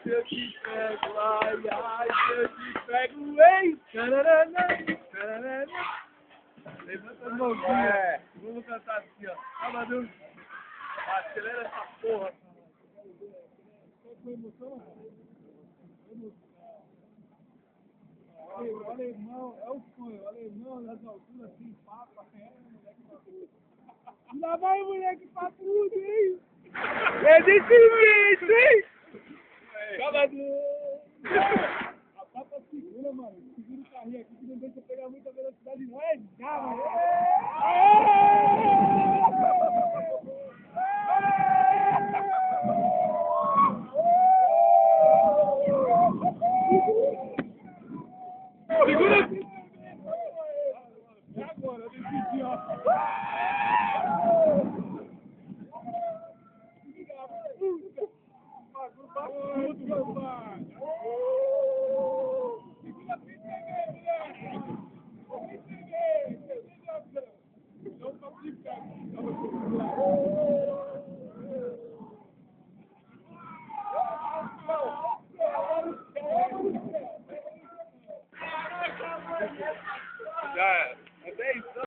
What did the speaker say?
se eu te pego, ai, ai, se eu te pego, ei! Tararana, tararana. Levanta as mãozinhas. Vamos cantar assim, ó. Salvador. Acelera essa porra. Qual foi a emoção? O alemão, é o sonho. O alemão nas alturas, sem papo, moleque patrudo. Lá vai o moleque patrudo, hein? É desse jeito, hein? Salvador. A papa segura, mano. Segura o carrinho aqui que não deixa pegar muita velocidade, não é? Já, mano.